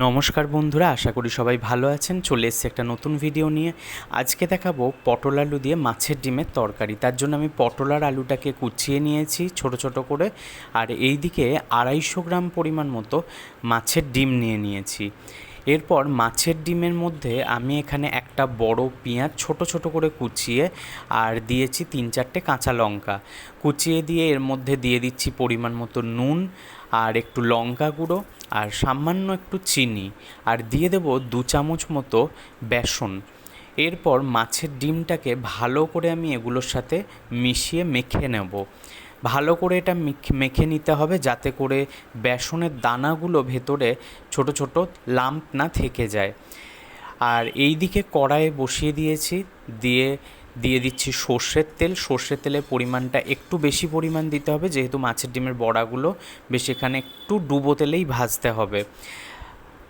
নমস্কার বন্ধুরা, আশা করি সবাই ভালো আছেন। চলে এসেছি একটা নতুন ভিডিও নিয়ে। আজকে দেখাবো পটল আলু দিয়ে মাছের ডিমের তরকারি। তার জন্য আমি পটল আর আলুটাকে কুচিয়ে নিয়েছি ছোট ছোট করে, আর এই দিকে 250 গ্রাম পরিমাণ মতো মাছের ডিম নিয়ে নিয়েছি। এরপর মাছের ডিমের মধ্যে আমি এখানে একটা বড় পেঁয়াজ ছোট ছোট করে কুচিয়ে আর দিয়েছি 3-4টে কাঁচা লঙ্কা কুচিয়ে দিয়ে এর মধ্যে দিয়ে দিচ্ছি পরিমাণ মতো নুন আর একটু লঙ্কা গুঁড়ো আর সামান্য একটু চিনি, আর দিয়ে দেবো 2 চামচ মতো বেসন। এরপর মাছের ডিমটাকে ভালো করে আমি এগুলোর সাথে মিশিয়ে মেখে নেব। ভালো করে এটা মেখে নিতে হবে যাতে করে বেসনের দানাগুলো ভেতরে ছোট ছোট লাম্প না থেকে যায়। আর এই দিকে কড়াইয়ে বসিয়ে দিয়েছি, দিয়ে দিচ্ছি সর্ষের তেলের পরিমাণটা একটু বেশি পরিমাণ দিতে হবে, যেহেতু মাছের ডিমের বড়াগুলো বেশ এখানে একটু ডুবো তেলেই ভাজতে হবে।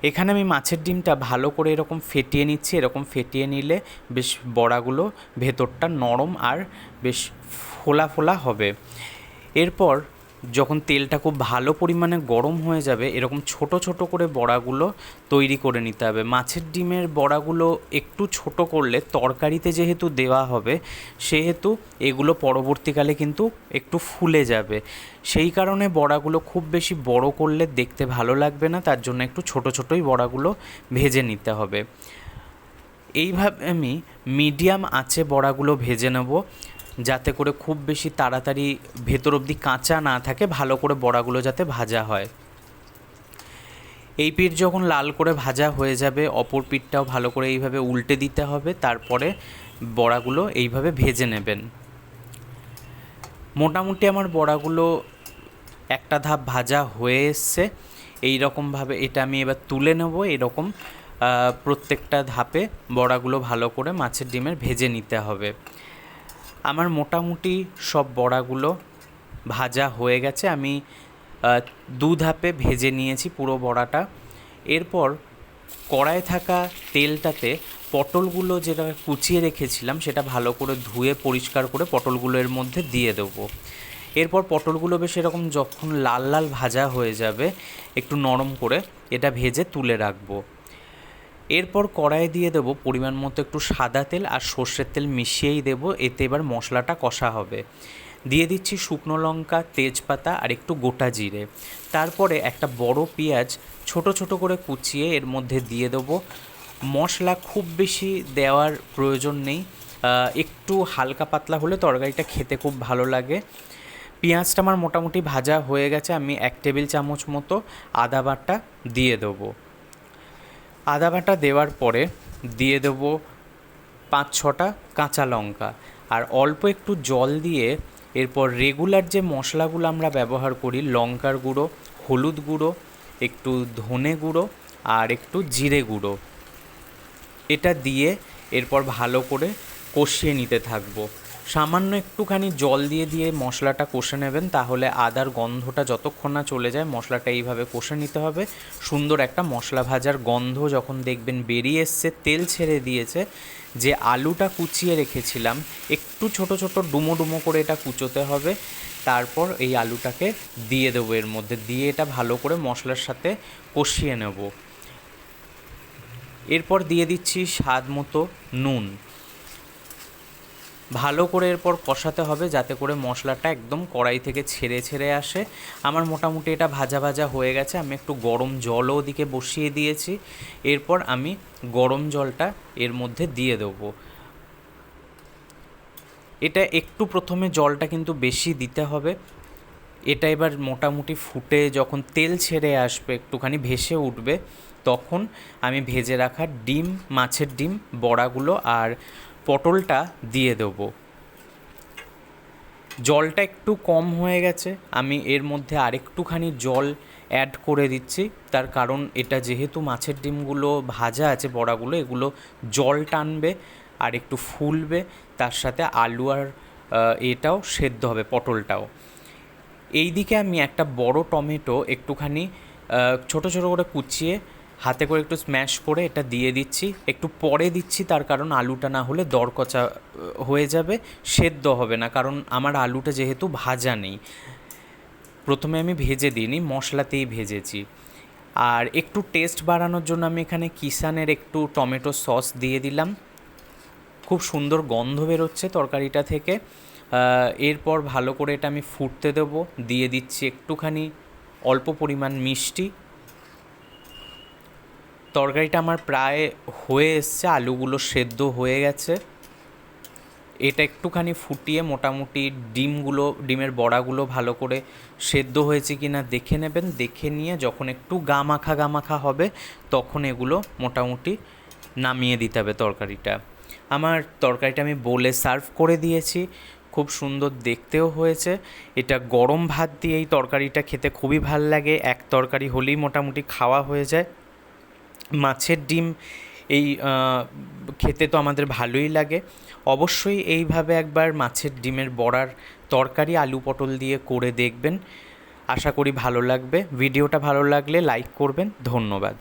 এখানে আমি মাছের ডিমটা ভালো করে এরকম ফেটিয়ে নিচ্ছি। এরকম ফেটিয়ে নিলে বেশ বড়াগুলো ভেতরটা নরম আর বেশ ফোলা ফোলা হবে। এরপর যখন তেলটা খুব ভালো পরিমাণে গরম হয়ে যাবে, এরকম ছোট ছোট করে বড়াগুলো তৈরি করে নিতে হবে। মাছের ডিমের বড়াগুলো একটু ছোট করলে তরকারিতে যেহেতু দেওয়া হবে, সেহেতু এগুলো পরবর্তীকালে কিন্তু একটু ফুলে যাবে। সেই কারণে বড়াগুলো খুব বেশি বড় করলে দেখতে ভালো লাগবে না, তার জন্য একটু ছোট ছোটই বড়াগুলো ভেজে নিতে হবে। এইভাবে আমি মিডিয়াম আঁচে বড়াগুলো ভেজে নেব, যাতে করে খুব বেশি তাড়াতাড়ি ভেতর অবধি কাঁচা না থাকে, ভালো করে বড়াগুলো যাতে ভাজা হয়। এই পিঠ যখন লাল করে ভাজা হয়ে যাবে, অপর পিঠটাও ভালো করে এইভাবে উল্টে দিতে হবে। তারপরে বড়াগুলো এইভাবে ভেজে নেবেন। মোটামুটি আমার বড়াগুলো একটা ধাপ ভাজা হয়ে এসছে। এই রকমভাবে এটা আমি এবার তুলে নেব। এরকম প্রত্যেকটা ধাপে বড়াগুলো ভালো করে মাছের ডিমের ভেজে নিতে হবে। আমার মোটামুটি সব বড়াগুলো ভাজা হয়ে গেছে। আমি 2 ধাপে ভেজে নিয়েছি পুরো বড়াটা। এরপর কড়াইয়ে থাকা তেলটাতে পটলগুলো যেটা কুচিয়ে রেখেছিলাম সেটা ভালো করে ধুয়ে পরিষ্কার করে পটলগুলো এর মধ্যে দিয়ে দেবো। এরপর পটলগুলো বেশ এরকম যখন লাল লাল ভাজা হয়ে যাবে, একটু নরম করে এটা ভেজে তুলে রাখবো। এরপর কড়াইয়ে দিয়ে দেবো পরিমাণ মতো একটু সাদা তেল আর সর্ষের তেল মিশিয়েই দেবো। এতে এবার মশলাটা কষা হবে। দিয়ে দিচ্ছি শুকনো লঙ্কা, তেজপাতা আর একটু গোটা জিরে। তারপরে একটা বড় পেঁয়াজ ছোট ছোট করে কুচিয়ে এর মধ্যে দিয়ে দেবো। মশলা খুব বেশি দেওয়ার প্রয়োজন নেই, একটু হালকা পাতলা হলে তরকারিটা খেতে খুব ভালো লাগে। পেঁয়াজটা আমার মোটামুটি ভাজা হয়ে গেছে। আমি 1 টেবিল চামচ মতো আদা বাটা দিয়ে দেবো। আদা বাটা দেওয়ার পরে দিয়ে দেবো 5-6টা কাঁচা লঙ্কা আর অল্প একটু জল দিয়ে এরপর রেগুলার যে মশলাগুলো আমরা ব্যবহার করি, লঙ্কার গুঁড়ো, হলুদ গুঁড়ো, একটু ধনে গুঁড়ো আর একটু জিরে গুঁড়ো, এটা দিয়ে এরপর ভালো করে কষিয়ে নিতে থাকবো। সামান্য একটুখানি জল দিয়ে দিয়ে মশলাটা কষে নেবেন, তাহলে আদার গন্ধটা যতক্ষণ না চলে যায় মশলাটা এইভাবে কষে নিতে হবে। সুন্দর একটা মশলা ভাজার গন্ধ যখন দেখবেন বেরিয়ে এসছে, তেল ছেড়ে দিয়েছে, যে আলুটা কুচিয়ে রেখেছিলাম একটু ছোট ছোট ডুমো ডুমো করে এটা কুচোতে হবে। তারপর এই আলুটাকে দিয়ে দেবো এর মধ্যে, দিয়ে এটা ভালো করে মশলার সাথে কষিয়ে নেব। এরপর দিয়ে দিচ্ছি স্বাদ মতো নুন। ভালো করে এরপর কষাতে হবে যাতে করে মশলাটা একদম কড়াই থেকে ছেড়ে ছেড়ে আসে। আমার মোটামুটি এটা ভাজা ভাজা হয়ে গেছে। আমি একটু গরম জলও ওদিকে বসিয়ে দিয়েছি। এরপর আমি গরম জলটা এর মধ্যে দিয়ে দেবো। এটা একটু প্রথমে জলটা কিন্তু বেশি দিতে হবে। এটা এবার মোটামুটি ফুটে যখন তেল ছেড়ে আসবে, একটুখানি ভেসে উঠবে, তখন আমি ভেজে রাখা ডিম, মাছের ডিম বড়াগুলো আর পটলটা দিয়ে দেবো। জলটা একটু কম হয়ে গেছে, আমি এর মধ্যে আরেকটুখানি জল অ্যাড করে দিচ্ছি। তার কারণ এটা যেহেতু মাছের ডিমগুলো ভাজা আছে, বড়াগুলো এগুলো জল টানবে আর একটু ফুলবে, তার সাথে আলু আর এটাও সেদ্ধ হবে, পটলটাও। এই দিকে আমি একটা বড় টমেটো একটুখানি ছোট ছোট করে কুচিয়ে হাতে করে একটু স্ম্যাশ করে এটা দিয়ে দিচ্ছি। একটু পরে দিচ্ছি, তার কারণ আলুটা না হলে দরকচা হয়ে যাবে, সেদ্ধ হবে না, কারণ আমার আলুটা যেহেতু ভাজা নেই। প্রথমে আমি ভেজে দিইনি, মশলাতেই ভেজেছি। আর একটু টেস্ট বাড়ানোর জন্য আমি এখানে কিষানের একটু টমেটো সস দিয়ে দিলাম। খুব সুন্দর গন্ধ বেরোচ্ছে তরকারিটা থেকে। এরপর ভালো করে এটা আমি ফুটতে দেবো। দিয়ে দিচ্ছি একটুখানি অল্প পরিমাণ মিষ্টি। তরকারিটা আমার প্রায় হয়ে এসছে, আলুগুলো সেদ্ধ হয়ে গেছে। এটা একটুখানি ফুটিয়ে মোটামুটি ডিমের বড়াগুলো ভালো করে সেদ্ধ হয়েছে কি না দেখে নেবেন। দেখে নিয়ে যখন একটু গা মাখা হবে তখন এগুলো মোটামুটি নামিয়ে দিতে হবে তরকারিটা। আমার তরকারিটা আমি বলে সার্ভ করে দিয়েছি, খুব সুন্দর দেখতেও হয়েছে। এটা গরম ভাত দিয়ে এই তরকারিটা খেতে খুবই ভাল লাগে। এক তরকারি হলেই মোটামুটি খাওয়া হয়ে যায়। মাছের ডিম এই খেতে তো আমাদের ভালোই লাগে। অবশ্যই এইভাবে একবার মাছের ডিমের বড়ার তরকারি আলু পটল দিয়ে করে দেখবেন, আশা করি ভালো লাগবে। ভিডিওটা ভালো লাগলে লাইক করবেন। ধন্যবাদ।